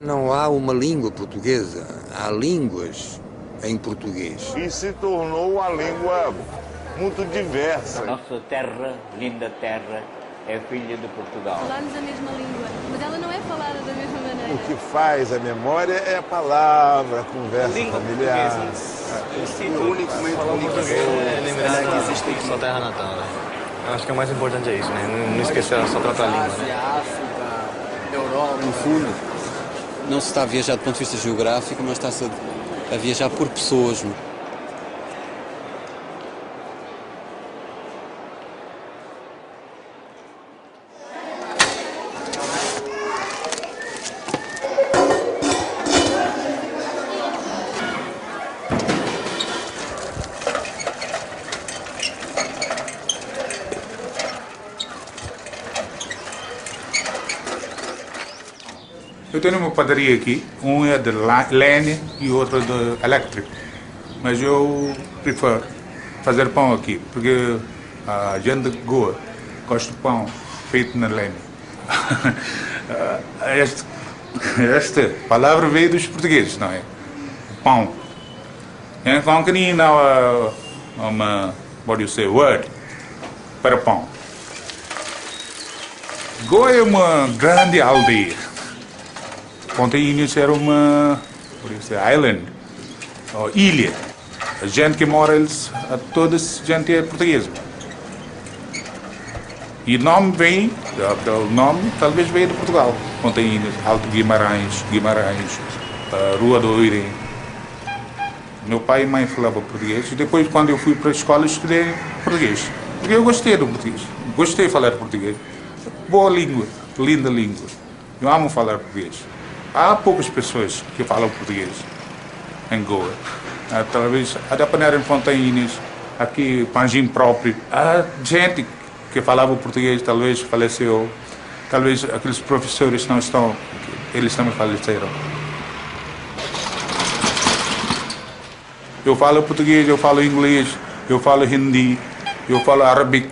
Não há uma língua portuguesa, há línguas em português. E se tornou uma língua muito diversa. Nossa terra, linda terra, é filha de Portugal. Falamos a mesma língua, mas ela não é falada da mesma maneira. O que faz a memória é a palavra, a conversa familiar. O único momento português é lembrar que existe sua terra natal, né? Eu acho que o mais importante é isso, né? Não esquecer a sua própria língua, né? África, Europa. No fundo, não se está a viajar do ponto de vista geográfico, mas está-se a viajar por pessoas. Eu tenho uma padaria aqui, um é de lenha e outro de elétrico. Mas eu prefiro fazer pão aqui, porque a gente de Goa gosta de pão feito na lenha. Esta palavra veio dos portugueses, não é? Pão. Em Konkani não há uma, what do you say, word para pão. Goa é uma grande aldeia. Ponta Inês era uma island, ou ilha. A gente que mora, toda a gente é portuguesa. E o nome vem, o nome talvez veio de Portugal. Ponta Inês, Alto Guimarães, Rua do Oirem. Meu pai e mãe falavam português e depois quando eu fui para a escola estudei português. Porque eu gostei do português, gostei de falar português. Boa língua, linda língua. Eu amo falar português. Há poucas pessoas que falam português em Goa. Talvez, a depender em Ponta Inês, aqui, Panjim próprio. Há gente que falava português, talvez faleceu. Talvez aqueles professores não estão, eles também faleceram. Eu falo português, eu falo inglês, eu falo hindi, eu falo árabe.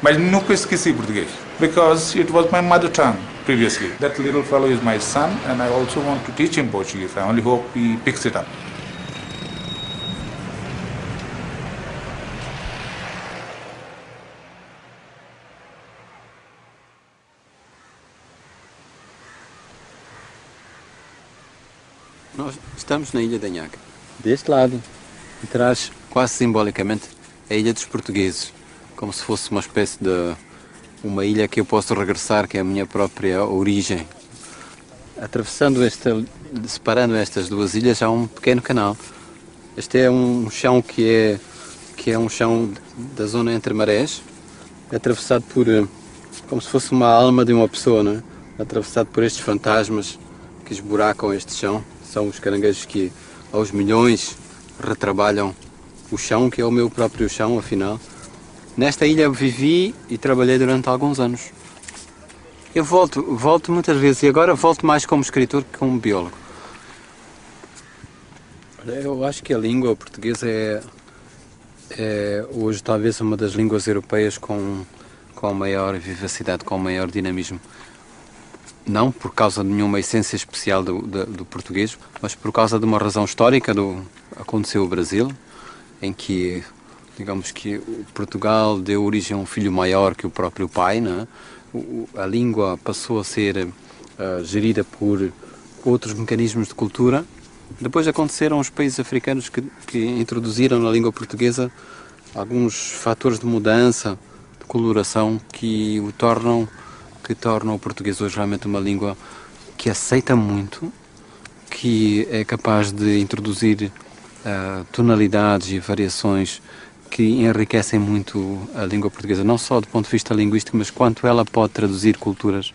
Mas nunca esqueci português. Because it was my mother tongue. Previously. That little fellow is my son and I also want to teach him Portuguese. I only hope he picks it up. Nós estamos na Ilha da Anhaca. Deste lado, atrás, quase simbolicamente, a Ilha dos Portugueses. Como se fosse uma espécie de uma ilha que eu posso regressar, que é a minha própria origem. Atravessando separando estas duas ilhas, há um pequeno canal. Este é um chão que é um chão da zona entre marés, atravessado por, como se fosse uma alma de uma pessoa, não é? Atravessado por estes fantasmas que esburacam este chão. São os caranguejos que, aos milhões, retrabalham o chão, que é o meu próprio chão, afinal. Nesta ilha vivi e trabalhei durante alguns anos. Eu volto muitas vezes e agora volto mais como escritor que como biólogo. Eu acho que a língua portuguesa é hoje talvez uma das línguas europeias com maior vivacidade, com maior dinamismo. Não por causa de nenhuma essência especial do português, mas por causa de uma razão histórica aconteceu o Brasil, em que digamos que Portugal deu origem a um filho maior que o próprio pai, não é? A língua passou a ser gerida por outros mecanismos de cultura. Depois aconteceram os países africanos que introduziram na língua portuguesa alguns fatores de mudança, de coloração, que tornam o português hoje realmente uma língua que aceita muito, que é capaz de introduzir tonalidades e variações que enriquecem muito a língua portuguesa, não só do ponto de vista linguístico, mas quanto ela pode traduzir culturas.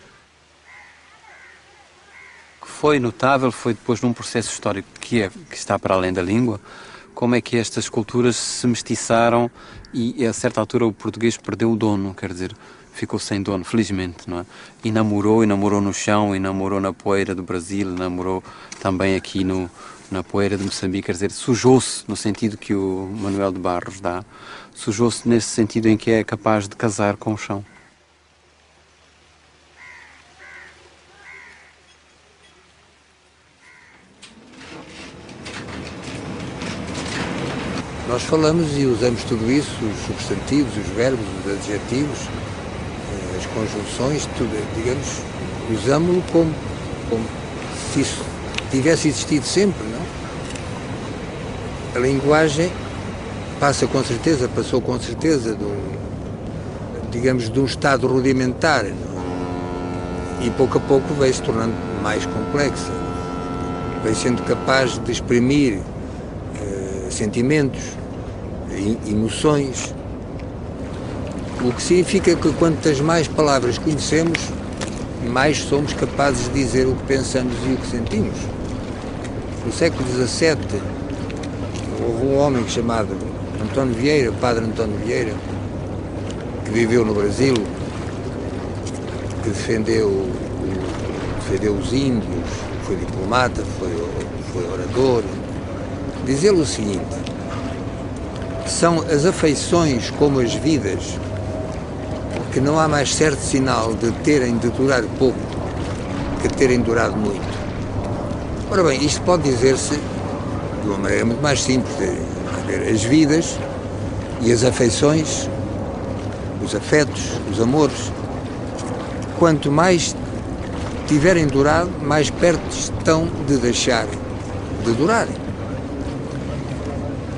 O que foi notável foi depois num processo histórico que está para além da língua, como é que estas culturas se mestiçaram e a certa altura o português perdeu o dono, quer dizer, ficou sem dono, felizmente, não é? E namorou no chão, e namorou na poeira do Brasil, namorou também aqui na poeira de Moçambique, quer dizer, sujou-se no sentido que o Manuel de Barros dá, sujou-se nesse sentido em que é capaz de casar com o chão. Nós falamos e usamos tudo isso, os substantivos, os verbos, os adjetivos, as conjunções, tudo, digamos, usamos-lo como se isso tivesse existido sempre, não? A linguagem passou com certeza de um estado rudimentar, não? E pouco a pouco veio se tornando mais complexa, veio sendo capaz de exprimir sentimentos, emoções, o que significa que quantas mais palavras conhecemos, mais somos capazes de dizer o que pensamos e o que sentimos. No século XVII, houve um homem chamado António Vieira, Padre António Vieira, que viveu no Brasil, que defendeu os índios, foi diplomata, foi orador. Diz-ele o seguinte: são as afeições como as vidas, que não há mais certo sinal de terem de durar pouco que terem durado muito. Ora bem, isto pode dizer-se de uma maneira muito mais simples. As vidas e as afeições, os afetos, os amores, quanto mais tiverem durado, mais perto estão de deixar de durar.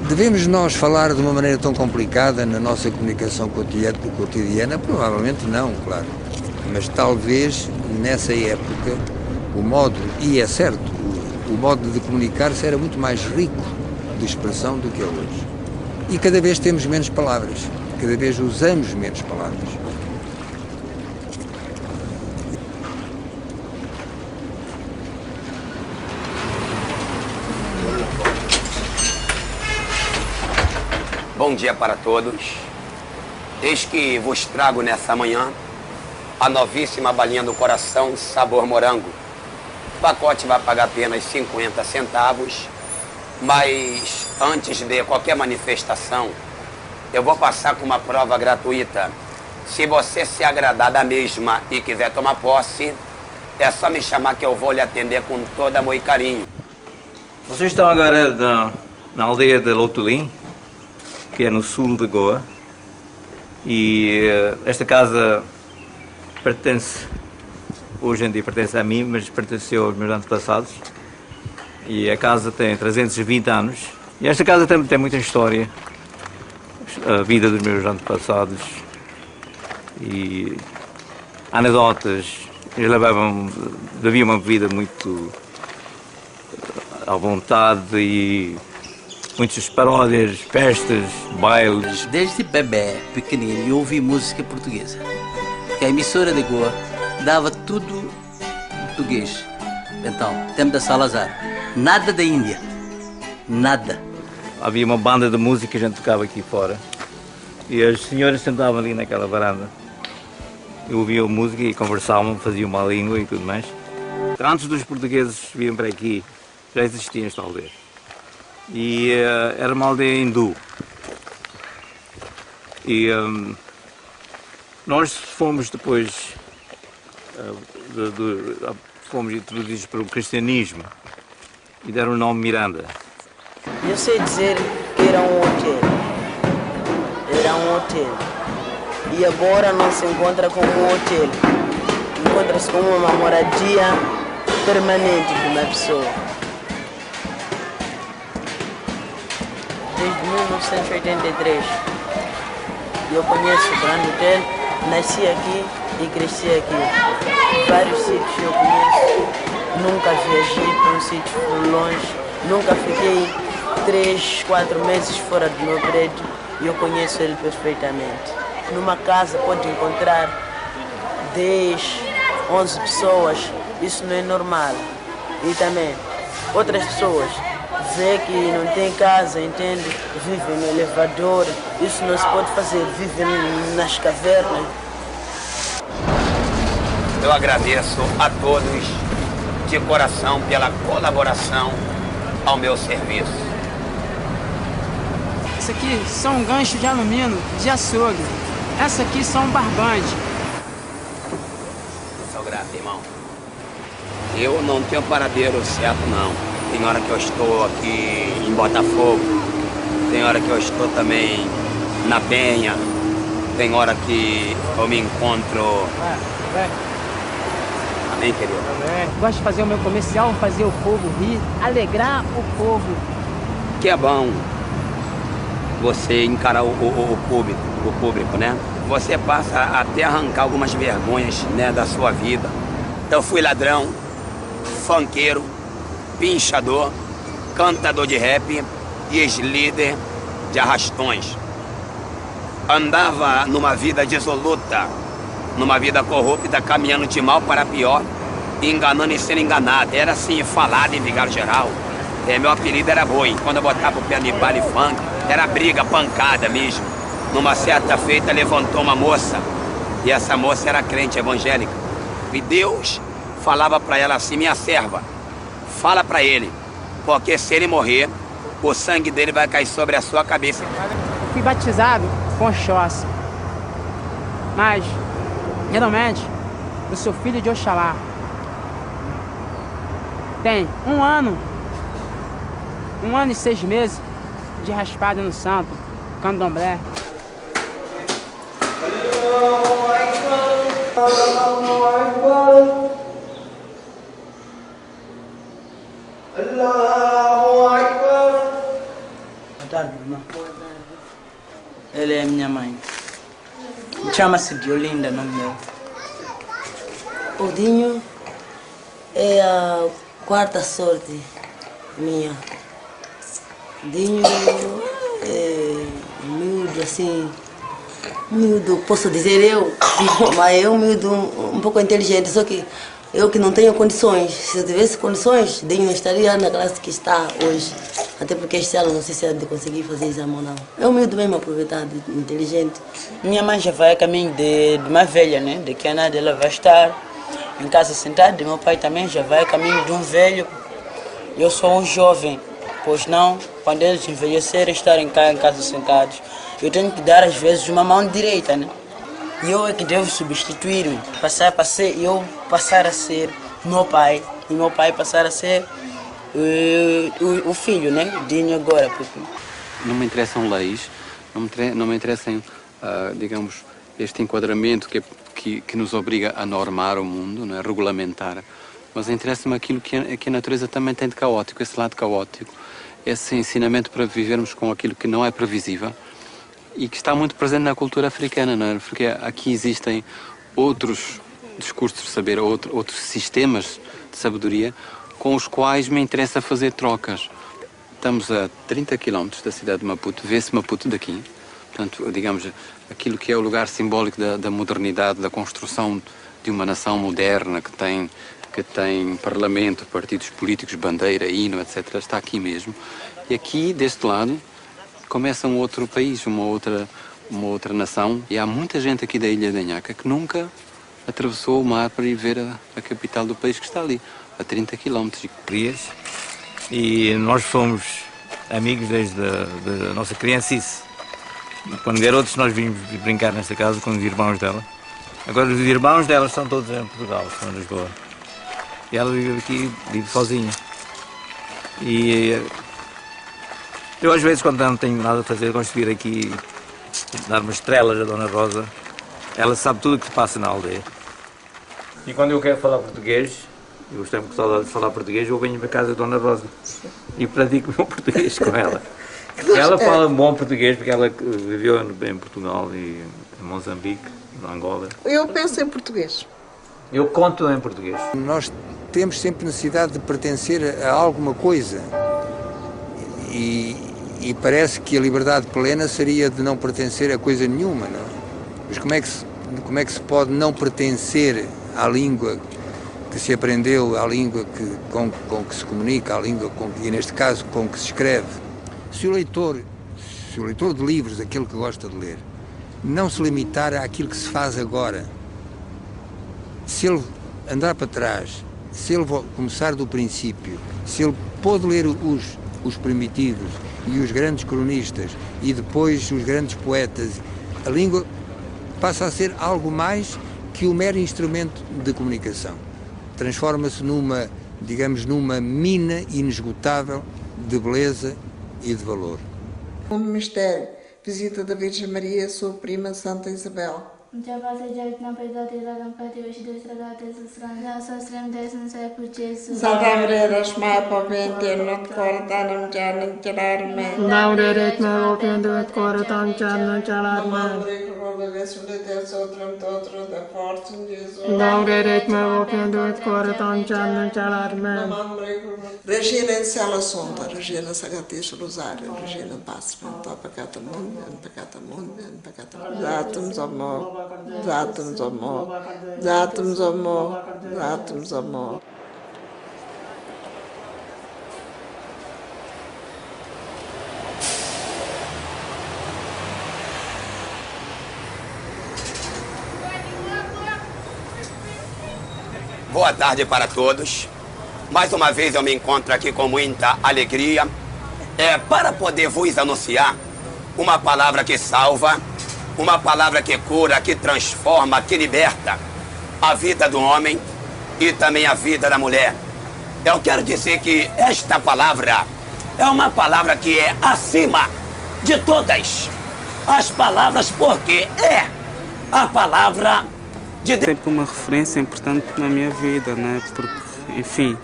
Devemos nós falar de uma maneira tão complicada na nossa comunicação cotidiana? Provavelmente não, claro. Mas talvez nessa época o modo, e é certo, o modo de comunicar-se era muito mais rico de expressão do que é hoje. E cada vez temos menos palavras, cada vez usamos menos palavras. Bom dia para todos. Eis que vos trago nessa manhã a novíssima balinha do coração sabor morango. O pacote vai pagar apenas 50 centavos, mas antes de qualquer manifestação, eu vou passar com uma prova gratuita. Se você se agradar da mesma e quiser tomar posse, é só me chamar que eu vou lhe atender com todo amor e carinho. Vocês estão agora na aldeia de Lotulim, que é no sul de Goa, e esta casa hoje em dia pertence a mim, mas pertenceu aos meus antepassados, e a casa tem 320 anos, e esta casa tem muita história, a vida dos meus antepassados, e anedotas. Eles viviam uma vida muito à vontade e muitas paródias, festas, bailes. Desde bebê, pequenino, eu ouvi música portuguesa. Porque a emissora de Goa dava tudo português. Então, tempo da Salazar. Nada da Índia. Nada. Havia uma banda de música que a gente tocava aqui fora. E as senhoras sentavam ali naquela varanda. Eu ouvia a música e conversavam, faziam uma língua e tudo mais. Antes dos portugueses virem para aqui, já existia esta aldeia. E era uma aldeia hindu. E nós fomos depois fomos introduzidos pelo cristianismo e deram o nome Miranda. Eu sei dizer que era um hotel. Era um hotel. E agora não se encontra como um hotel. Encontra-se como uma moradia permanente de uma pessoa. Desde 1983 eu conheço o Grande Hotel, nasci aqui e cresci aqui. Vários sítios eu conheço, nunca viajei para um sítio longe, nunca fiquei 3, 4 meses fora do meu prédio e eu conheço ele perfeitamente. Numa casa pode encontrar 10, 11 pessoas, isso não é normal. E também outras pessoas vê que não tem casa, entende? Vive no elevador, isso não se pode fazer, vive nas cavernas. Eu agradeço a todos de coração pela colaboração ao meu serviço. Isso aqui são ganchos de alumínio de açougue. Essa aqui são barbante. Sou grato, irmão. Eu não tenho paradeiro certo, não. Tem hora que eu estou aqui em Botafogo, tem hora que eu estou também na Penha, tem hora que eu me encontro... Amém, querido? Gosto de fazer o meu comercial, fazer o povo rir, alegrar o povo. Que é bom você encarar o público, né? Você passa até arrancar algumas vergonhas, né, da sua vida. Eu fui ladrão, funkeiro, pinchador, cantador de rap e ex-líder de arrastões. Andava numa vida dissoluta, numa vida corrupta, caminhando de mal para pior, enganando e sendo enganado. Era assim, falado em Vigário Geral. Meu apelido era Boi. Quando eu botava o pé no baile funk, era briga, pancada mesmo. Numa certa feita, levantou uma moça. E essa moça era crente evangélica. E Deus falava para ela assim: minha serva, fala para ele, porque se ele morrer, o sangue dele vai cair sobre a sua cabeça. Fui batizado com Oxóssi. Mas, geralmente, eu sou filho de Oxalá. Tem 1 ano e 6 meses de raspada no santo, candomblé. Boa tarde, irmão. Ela é minha mãe. Chama-se Diolinda, nome meu. O Dinho é a 4ª sorte minha. Dinho é miúdo, assim, miúdo, posso dizer eu, mas é um miúdo um pouco inteligente, só que eu que não tenho condições. Se eu tivesse condições, Dinho não estaria na classe que está hoje. Até porque este ano não sei se é de conseguir fazer exame ou não. É um miúdo mesmo aproveitado, inteligente. Minha mãe já vai a caminho de uma velha, né? De que a nada ela vai estar em casa sentada. Meu pai também já vai a caminho de um velho. Eu sou um jovem, pois não, quando eles envelhecerem, estarem cá em casa sentados, eu tenho que dar às vezes uma mão direita, né? E eu é que devo substituir-me, passar a ser meu pai, e meu pai passar a ser o filho, né? Dinho agora. Porque... Não me interessam leis, não me interessam, digamos, este enquadramento que nos obriga a normar o mundo, não é? Regulamentar, mas interessa-me aquilo que a natureza também tem de caótico, esse lado caótico, esse ensinamento para vivermos com aquilo que não é previsível e que está muito presente na cultura africana, não é? Porque aqui existem outros discursos de saber, outros sistemas de sabedoria com os quais me interessa fazer trocas. Estamos a 30 km da cidade de Maputo, vê-se Maputo daqui. Portanto, digamos, aquilo que é o lugar simbólico da modernidade, da construção de uma nação moderna que tem parlamento, partidos políticos, bandeira, hino, etc., está aqui mesmo. E aqui, deste lado, começa um outro país, uma outra nação. E há muita gente aqui da Ilha de Anhaca que nunca atravessou o mar para ir ver a capital do país que está ali, a 30 quilómetros. E nós fomos amigos desde a nossa criancice. Quando garotos nós vimos brincar nesta casa com os irmãos dela. Agora os irmãos dela estão todos em Portugal, estão em Lisboa. E ela vive aqui, vive sozinha. E eu às vezes, quando não tenho nada a fazer, gosto de vir aqui dar umas estrelas à Dona Rosa. Ela sabe tudo o que se passa na aldeia. E quando eu quero falar português, eu estou com saudade de falar português, eu venho para casa da Dona Rosa e pratico o meu português com ela. Ela fala bom português porque ela viveu em Portugal e em Moçambique, em Angola. Eu penso em português. Eu conto em português. Nós temos sempre necessidade de pertencer a alguma coisa e parece que a liberdade plena seria de não pertencer a coisa nenhuma, não é? Mas como é que se pode não pertencer à língua que se aprendeu, à língua com que se comunica, à língua e neste caso com que se escreve? Se o leitor de livros, aquele que gosta de ler, não se limitar àquilo que se faz agora, se ele andar para trás, se ele começar do princípio, se ele pôde ler os primitivos e os grandes cronistas e depois os grandes poetas, a língua passa a ser algo mais que um mero instrumento de comunicação. Transforma-se numa mina inesgotável de beleza e de valor. O mistério, visita da Virgem Maria, sua prima Santa Isabel. Santa Maria, Rashmai, Pavente, Not Koratanam Janin Chalarme. Now the rate my open to it, Koratam Chan Chalarme. Now the rate my open to it, Koratam Chan Chalarme. Regina Sala Sonda, Regina Sagatis Rosário, Regina Passman, Pacata Mundi, and Pacata Mundi, and Pacata Atoms of more, atoms of more, atoms of more, atoms of more. Boa tarde para todos. Mais uma vez eu me encontro aqui com muita alegria para poder vos anunciar uma palavra que salva, uma palavra que cura, que transforma, que liberta a vida do homem e também a vida da mulher. Eu quero dizer que esta palavra é uma palavra que é acima de todas as palavras, porque é a palavra de Deus. Sempre uma referência importante na minha vida, né? Porque, enfim,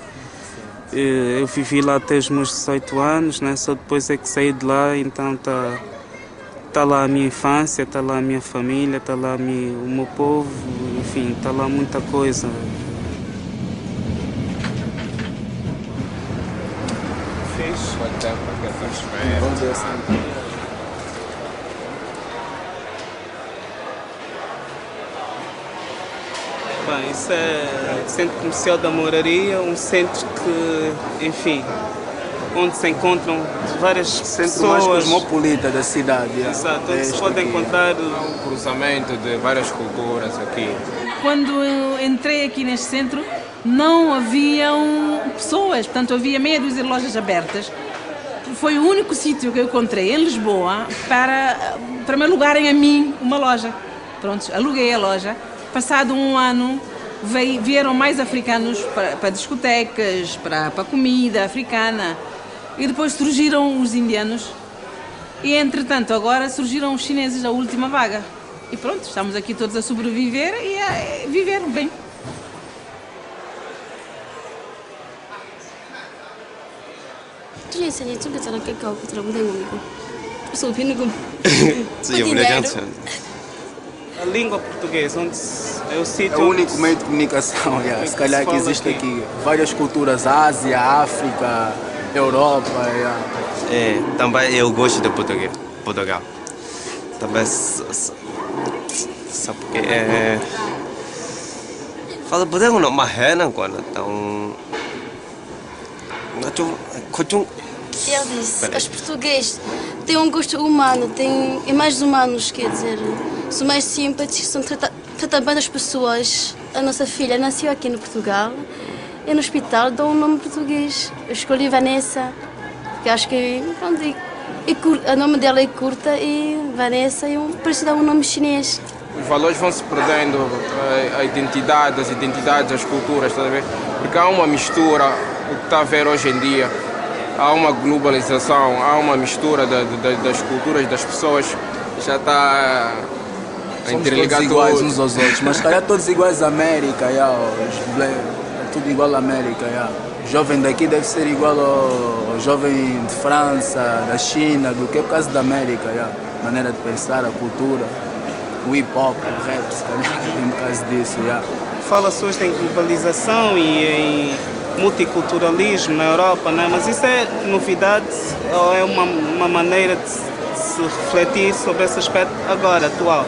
eu vivi lá até os meus 18 anos, né? Só depois é que saí de lá, então tá lá a minha infância, tá lá a minha família, tá lá o meu povo, enfim, tá lá muita coisa. Fixe. Quanto tempo que estamos bem? Bom dia, sempre. Bem, isso é o Centro Comercial da Moraria, um centro que, enfim, onde se encontram várias Centro mais pessoas. cosmopolita da cidade. Exato, onde se pode encontrar um cruzamento de várias culturas aqui. Quando eu entrei aqui neste centro, não haviam pessoas, portanto havia meia dúzia de lojas abertas. Foi o único sítio que eu encontrei em Lisboa para me alugarem a mim uma loja. Pronto, aluguei a loja. Passado um ano, vieram mais africanos para discotecas, para comida africana. E depois surgiram os indianos. E, entretanto, agora surgiram os chineses, a última vaga. E pronto, estamos aqui todos a sobreviver e a viver bem. A língua portuguesa, onde é o sítio. É o único meio de comunicação, se calhar que existe aqui. Várias culturas, Ásia, África, Europa. Também eu gosto de Portugal. Também sabe porque fala português não mais não quando então Ele disse, os portugueses têm um gosto humano, é mais humanos, quer dizer, são mais simpáticos, tratam bem as pessoas. A nossa filha nasceu aqui no Portugal e no hospital dão um nome português. Eu escolhi Vanessa, que acho que o nome dela é curta e Vanessa parece dar um nome chinês. Os valores vão se perdendo, a identidade, as identidades, as culturas, está a ver? Porque há uma mistura, o que está a ver hoje em dia. Há uma globalização, há uma mistura das culturas das pessoas, já está a interligar todos iguais uns aos outros, mas calhar todos iguais à América, tudo igual à América. O jovem daqui deve ser igual ao jovem de França, da China, do que é por causa da América, a maneira de pensar, a cultura, o hip-hop, o rap, se calhar tem por causa disso. Fala-se hoje em globalização e em multiculturalismo na Europa, né? Mas isso é novidade ou é uma maneira de se refletir sobre esse aspecto agora, atual.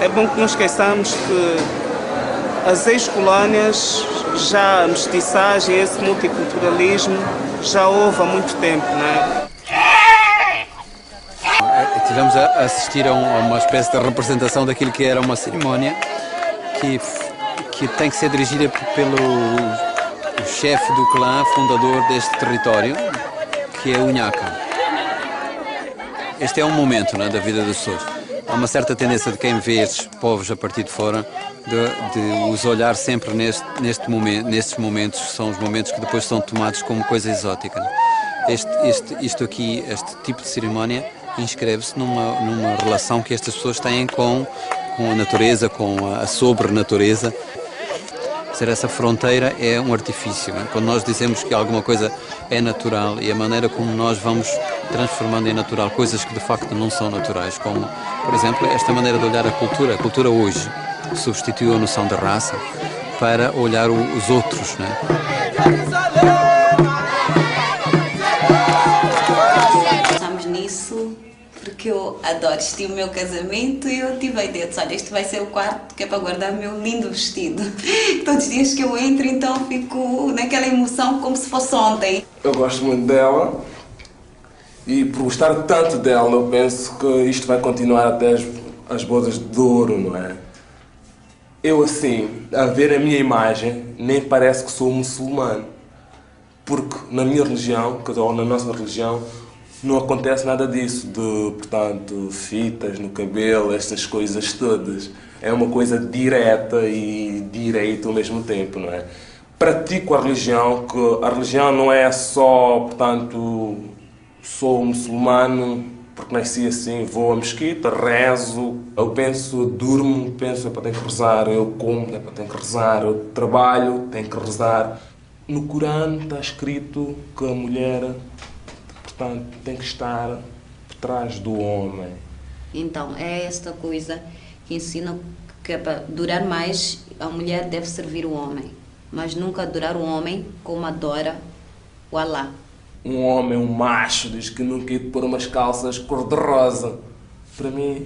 É bom que não esqueçamos que as ex-colónias, já a mestiçagem, esse multiculturalismo já houve há muito tempo, né? Tivemos a assistir a uma espécie de representação daquilo que era uma cerimónia que tem que ser dirigida pelo chefe do clã fundador deste território, que é o Nhaka. Este é um momento, né, da vida das pessoas. Há uma certa tendência de quem vê estes povos a partir de fora de os olhar sempre nestes momentos, que são os momentos que depois são tomados como coisa exótica. Isto aqui, este tipo de cerimónia inscreve-se numa relação que estas pessoas têm com a natureza, com a sobrenatureza. Essa fronteira é um artifício. Né? Quando nós dizemos que alguma coisa é natural e a maneira como nós vamos transformando em natural coisas que de facto não são naturais, como, por exemplo, esta maneira de olhar a cultura hoje substituiu a noção de raça para olhar os outros. Né? Estamos nisso porque eu adoro, estimo o meu casamento e eu tive a ideia de, olha, este vai ser o quarto que é para guardar o meu lindo vestido. Todos os dias que eu entro, então fico naquela emoção como se fosse ontem. Eu gosto muito dela e por gostar tanto dela eu penso que isto vai continuar até as bodas de ouro, não é? Eu assim, a ver a minha imagem, nem parece que sou muçulmano. Porque na minha religião, ou na nossa religião, não acontece nada disso, de, portanto, fitas no cabelo, estas coisas todas. É uma coisa direta e direita ao mesmo tempo, não é? Pratico a religião, que a religião não é só, portanto, sou muçulmano porque nasci assim, vou à mesquita, rezo, eu penso, durmo, penso, tenho que rezar, eu como, tenho que rezar, eu trabalho, tenho que rezar. No Corão está escrito que a mulher, portanto, tem que estar por trás do homem. Então, é esta coisa que ensina que é para durar mais, a mulher deve servir o homem, mas nunca adorar o homem como adora o Alá. Um homem, um macho, diz que não quer pôr umas calças cor-de-rosa. Para mim,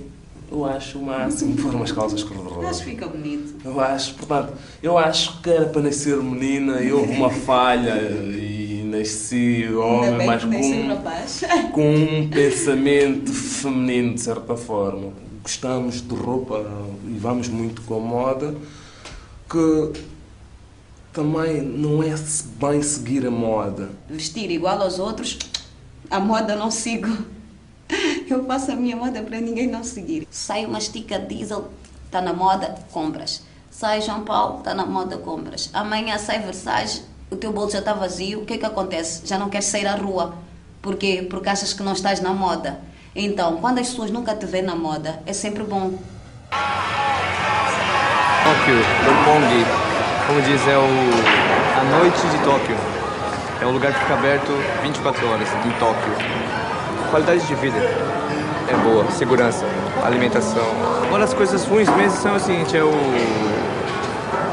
eu acho o máximo pôr umas calças cor-de-rosa. Acho que fica bonito. Eu acho, portanto, eu acho que era para nascer menina e houve uma falha e nasci homem, mas com um pensamento feminino, de certa forma. Gostamos de roupa e vamos muito com a moda, que também não é bem seguir a moda. Vestir igual aos outros, a moda não sigo. Eu faço a minha moda para ninguém não seguir. Sai uma estica diesel, está na moda, compras. Sai João Paulo, está na moda, compras. Amanhã sai Versace, o teu bolso já está vazio, o que é que acontece? Já não queres sair à rua. Por quê? Porque achas que não estás na moda. Então, quando as pessoas nunca te veem na moda, é sempre bom. Tóquio, Roppongi, como diz, é a noite de Tóquio. É um lugar que fica aberto 24 horas em Tóquio. Qualidade de vida é boa, segurança, alimentação. Uma das coisas ruins mesmo são o seguinte, é o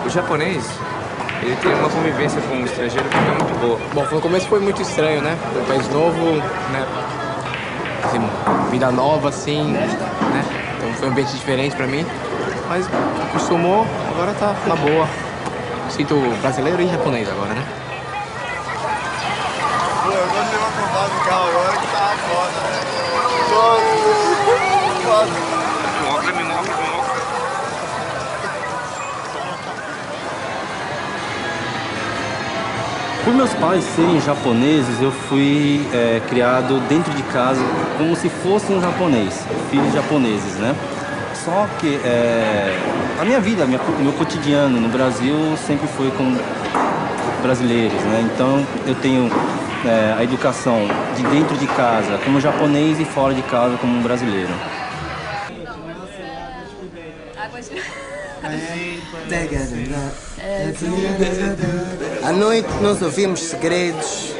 japonês, ele tem uma convivência com o estrangeiro que não é muito boa. Bom, no começo foi muito estranho, né? Foi um país novo, né? Assim, vida nova, assim, né? Então foi um ambiente diferente pra mim, mas acostumou, agora tá na boa. Sinto brasileiro e japonês agora, né? Pô, eu vou levar pro do carro agora que tá foda, né? Foda. Por meus pais serem japoneses, eu fui criado dentro de casa como se fosse um japonês, filhos japoneses, né? Só que a minha vida, meu cotidiano no Brasil sempre foi com brasileiros, né? Então eu tenho a educação de dentro de casa como japonês e fora de casa como um brasileiro. À noite nós ouvimos segredos,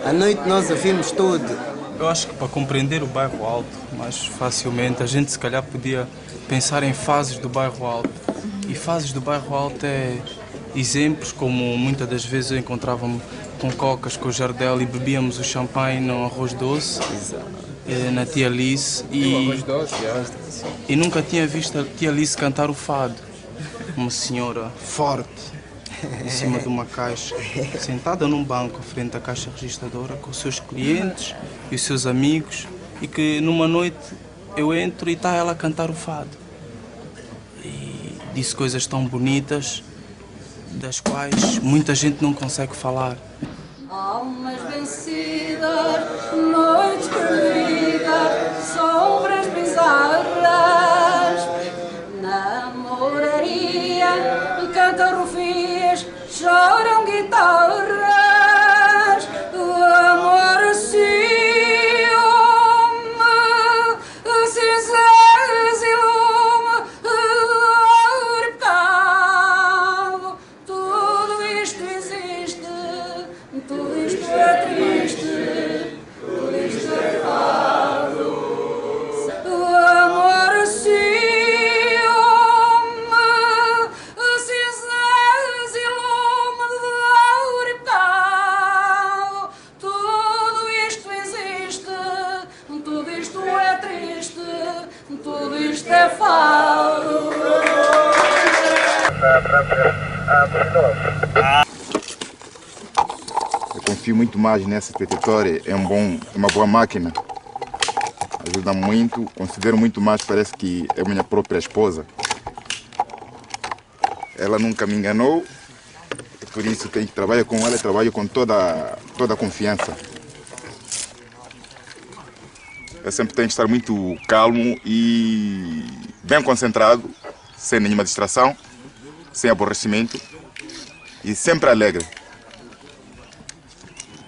à noite nós ouvimos tudo. Eu acho que para compreender o bairro Alto mais facilmente, a gente se calhar podia pensar em fases do bairro Alto. E fases do bairro Alto é exemplos como muitas das vezes eu encontrava-me com cocas, com o Jardel e bebíamos o champanhe no arroz doce. Na Tia Alice e nunca tinha visto a Tia Alice cantar o fado. Uma senhora forte, em cima de uma caixa, sentada num banco à frente da caixa registradora com os seus clientes e os seus amigos, e que numa noite eu entro e está ela a cantar o fado. E disse coisas tão bonitas, das quais muita gente não consegue falar. Almas vencidas, noites perdidas, sombras bizarras. Na moraria cantam rufias, choram guitarras. Amor ciúme é triste, tudo isto é fado. O amor ciúme, cinzas e lume de ouro e pau. Tudo isto existe, tudo isto é triste, tudo isto é fado. Eu confio muito mais nessa trajetória, é uma boa máquina. Ajuda muito, considero muito mais, parece que é minha própria esposa. Ela nunca me enganou, por isso tenho que trabalhar com ela, trabalho com toda a confiança. Eu sempre tenho que estar muito calmo e bem concentrado, sem nenhuma distração, sem aborrecimento e sempre alegre.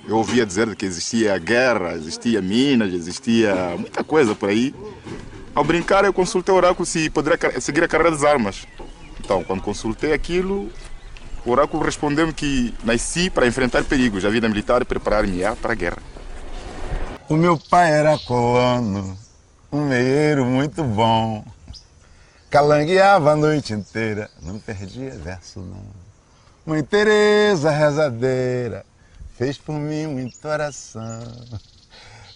Eu ouvia dizer que existia guerra, existia minas, existia muita coisa por aí. Ao brincar, eu consultei o oráculo se poderia seguir a carreira das armas. Então, quando consultei aquilo, o oráculo respondeu-me que nasci para enfrentar perigos da vida militar e preparar-me para a guerra. O meu pai era colono, um meieiro muito bom. Calangueava a noite inteira, não perdia verso não. Mãe Teresa rezadeira, fez por mim muita oração.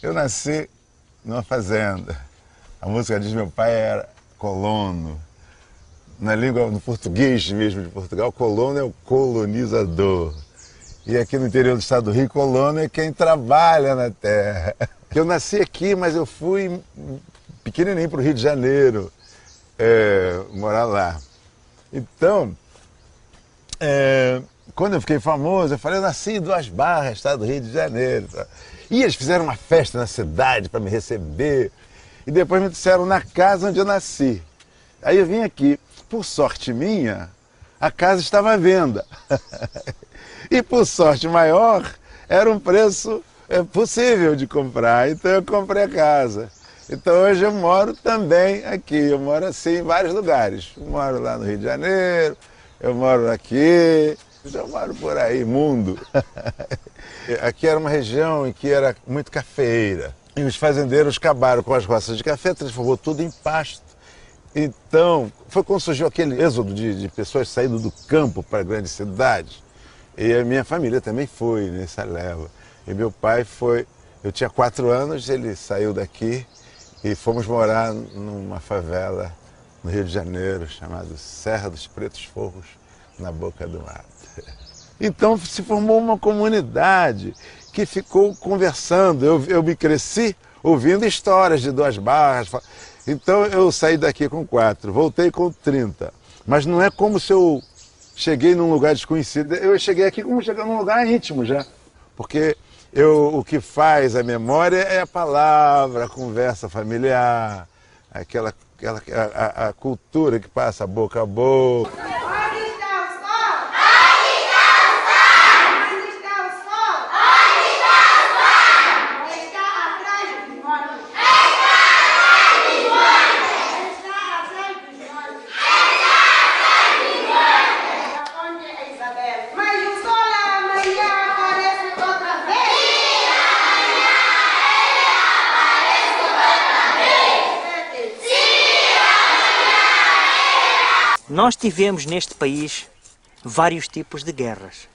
Eu nasci numa fazenda. A música diz que meu pai era colono. Na língua, no português mesmo de Portugal, colono é o colonizador. E aqui no interior do estado do Rio, colono é quem trabalha na terra. Eu nasci aqui, mas eu fui pequenininho para o Rio de Janeiro, morar lá. Então, quando eu fiquei famoso, eu falei, eu nasci em Duas Barras, estado do Rio de Janeiro. E eles fizeram uma festa na cidade para me receber. E depois me disseram na casa onde eu nasci. Aí eu vim aqui. Por sorte minha, a casa estava à venda. E por sorte maior, era um preço possível de comprar. Então eu comprei a casa. Então hoje eu moro também aqui. Eu moro assim em vários lugares. Eu moro lá no Rio de Janeiro, eu moro aqui, eu moro por aí, mundo. Aqui era uma região em que era muito cafeeira. E os fazendeiros acabaram com as roças de café, transformou tudo em pasto. Então, foi quando surgiu aquele êxodo de pessoas saindo do campo para grandes cidades. E a minha família também foi nessa leva. E meu pai foi, eu tinha 4 anos, ele saiu daqui e fomos morar numa favela no Rio de Janeiro, chamada Serra dos Pretos Forros, na Boca do Mato. Então se formou uma comunidade que ficou conversando. Eu me cresci ouvindo histórias de Duas Barras. Então eu saí daqui com 4, voltei com 30. Mas não é como se eu cheguei num lugar desconhecido. Eu cheguei aqui como chegando num lugar íntimo já. Porque o que faz a memória é a palavra, a conversa familiar, a cultura que passa boca a boca. Nós tivemos neste país vários tipos de guerras.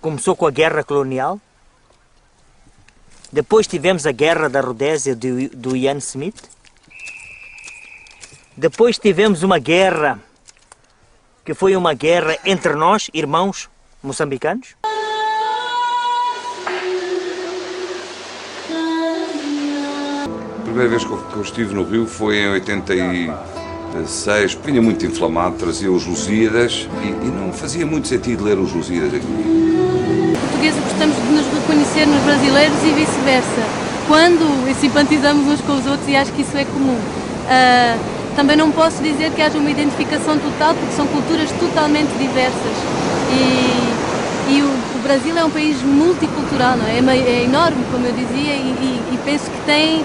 Começou com a guerra colonial, depois tivemos a guerra da Rodésia do Ian Smith, depois tivemos uma guerra que foi uma guerra entre nós, irmãos moçambicanos. A primeira vez que eu estive no Rio foi em 86, vinha muito inflamado, trazia os Lusíadas e não fazia muito sentido ler os Lusíadas aqui. Portugueses gostamos de nos reconhecer nos brasileiros e vice-versa, quando simpatizamos uns com os outros, e acho que isso é comum. Também não posso dizer que haja uma identificação total, porque são culturas totalmente diversas. E o Brasil é um país multicultural, não é? É enorme, como eu dizia, e penso que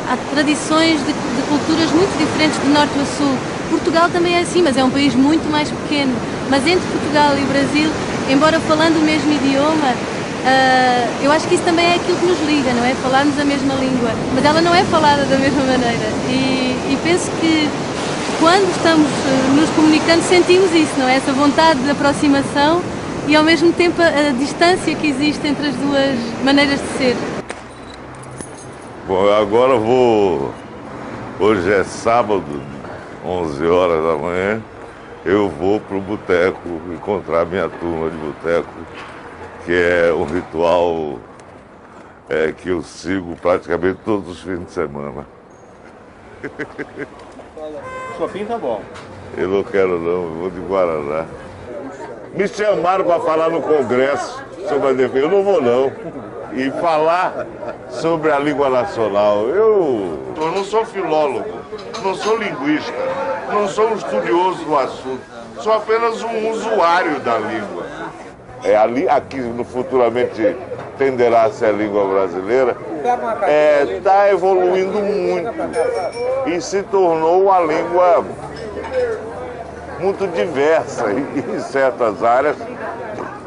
há tradições de culturas muito diferentes de norte a sul. Portugal também é assim, mas é um país muito mais pequeno. Mas entre Portugal e o Brasil, embora falando o mesmo idioma, Eu acho que isso também é aquilo que nos liga, não é? Falarmos a mesma língua, mas ela não é falada da mesma maneira. E penso que quando estamos nos comunicando sentimos isso, não é? Essa vontade de aproximação e ao mesmo tempo a distância que existe entre as duas maneiras de ser. Bom, agora vou... Hoje é sábado, 11 horas da manhã. Eu vou pro boteco encontrar minha turma de boteco, que é um ritual que eu sigo praticamente todos os fins de semana. Chopinho tá bom. Eu não quero não, eu vou de Guaraná. Me chamaram para falar no Congresso sobre a defesa, eu não vou não. E falar sobre a língua nacional. Eu não sou filólogo, não sou linguista, não sou um estudioso do assunto, sou apenas um usuário da língua. Aqui futuramente tenderá a ser a língua brasileira, está evoluindo muito e se tornou uma língua muito diversa em certas áreas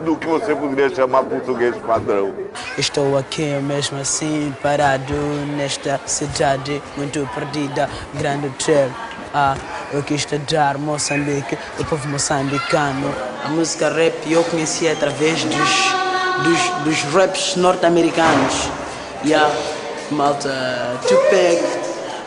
do que você poderia chamar português padrão. Estou aqui mesmo assim, parado nesta cidade muito perdida, grande hotel. Eu quis estudar Moçambique, o povo moçambicano. A música rap eu conheci através dos raps norte-americanos. Malta, Tupac,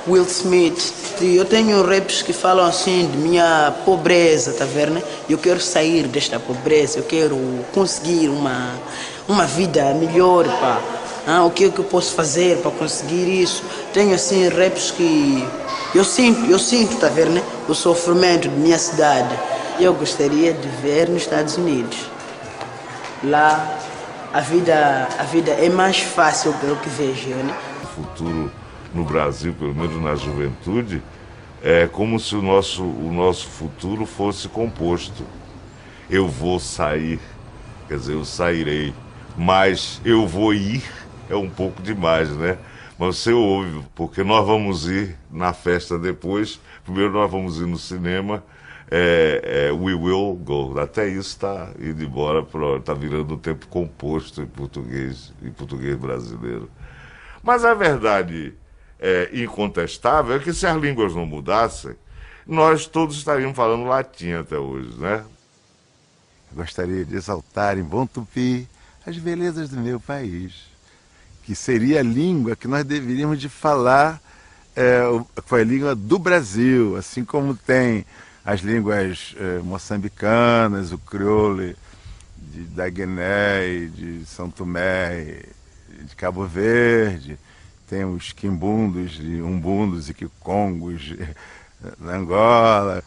Will Smith. Eu tenho raps que falam assim de minha pobreza, tá vendo? Eu quero sair desta pobreza, eu quero conseguir uma vida melhor, pá. O que é que eu posso fazer para conseguir isso? Tenho assim raps que eu sinto, tá vendo? O sofrimento de minha cidade. Eu gostaria de ver nos Estados Unidos. Lá a vida é mais fácil pelo que vejo, né? O futuro no Brasil, pelo menos na juventude, é como se o nosso futuro fosse composto. Eu vou sair, quer dizer, eu sairei, mas eu vou ir é um pouco demais, né? Mas você ouve, porque nós vamos ir na festa depois, primeiro nós vamos ir no cinema, we will go. Até isso está indo embora, está virando um tempo composto em português brasileiro. Mas a verdade incontestável é que se as línguas não mudassem, nós todos estaríamos falando latim até hoje, né? Eu gostaria de exaltar em bom tupi as belezas do meu país, que seria a língua que nós deveríamos de falar, foi a língua do Brasil, assim como tem as línguas moçambicanas, o crioulo da Guiné, de São Tomé, de Cabo Verde, tem os quimbundos, umbundos e quicongos na Angola.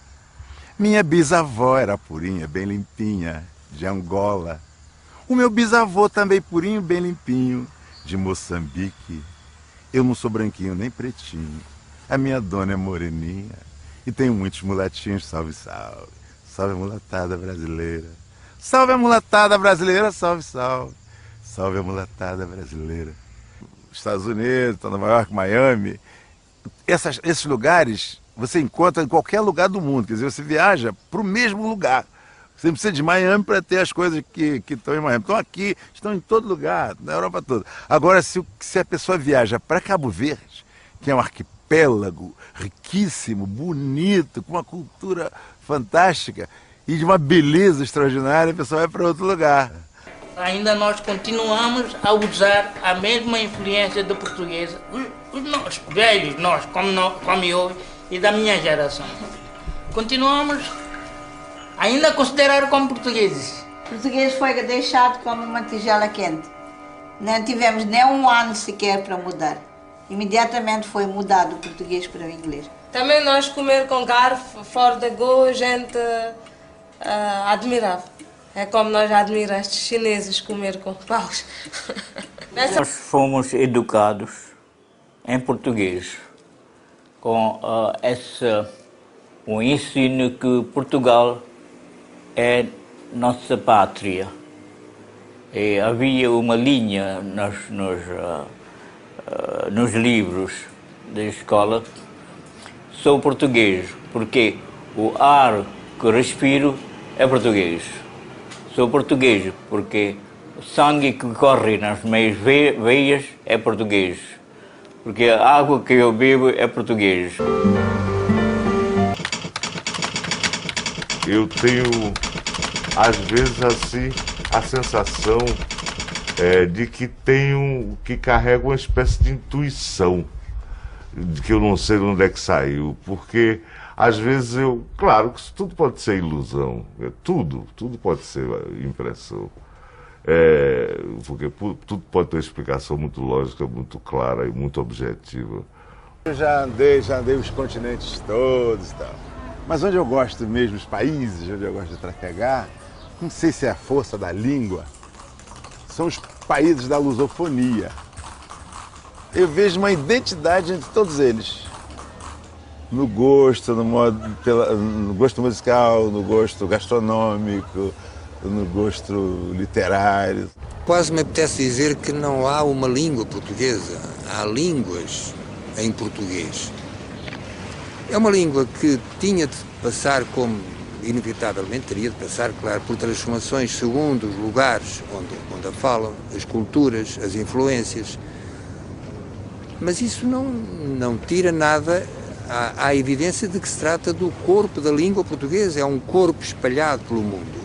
Minha bisavó era purinha, bem limpinha, de Angola. O meu bisavô também purinho, bem limpinho, de Moçambique. Eu não sou branquinho nem pretinho. A minha dona é moreninha e tenho muitos mulatinhos, salve, salve. Salve a mulatada brasileira. Salve a mulatada brasileira, salve, salve. Salve a mulatada brasileira. Estados Unidos, Nova York, Miami. Esses lugares você encontra em qualquer lugar do mundo. Quer dizer, você viaja para o mesmo lugar. Você não precisa de Miami para ter as coisas que estão em Miami. Estão aqui, estão em todo lugar, na Europa toda. Agora, se a pessoa viaja para Cabo Verde, que é um arquipélago riquíssimo, bonito, com uma cultura fantástica e de uma beleza extraordinária, a pessoa vai para outro lugar. Ainda nós continuamos a usar a mesma influência do português, os velhos, como eu e da minha geração. Continuamos ainda a considerar como portugueses. O português foi deixado como uma tigela quente. Não tivemos nem um ano sequer para mudar. Imediatamente foi mudado o português para o inglês. Também nós comer com garfo, fora de gol, a gente admirava. É como nós admiramos estes chineses comer com paus. Nós fomos educados em português, com o ensino que Portugal é nossa pátria. E havia uma linha nos livros da escola: sou português porque o ar que respiro é português. Sou português porque O sangue que corre nas minhas veias é português, porque a água que eu bebo é português. Eu tenho, às vezes, assim, a sensação de que carrego uma espécie de intuição, de que eu não sei de onde é que saiu, porque às vezes claro que tudo pode ser ilusão, tudo pode ser impressão, porque tudo pode ter uma explicação muito lógica, muito clara e muito objetiva. Eu já andei os continentes todos e tal. Mas onde eu gosto mesmo, os países onde eu gosto de trafegar, não sei se é a força da língua, são os países da lusofonia. Eu vejo uma identidade entre todos eles. No gosto, no gosto musical, no gosto gastronômico, no gosto literário. Quase me apetece dizer que não há uma língua portuguesa, há línguas em português. É uma língua que tinha de passar, como inevitavelmente teria de passar, claro, por transformações segundo os lugares onde a falam, as culturas, as influências. Mas isso não tira nada à evidência de que se trata do corpo da língua portuguesa, é um corpo espalhado pelo mundo.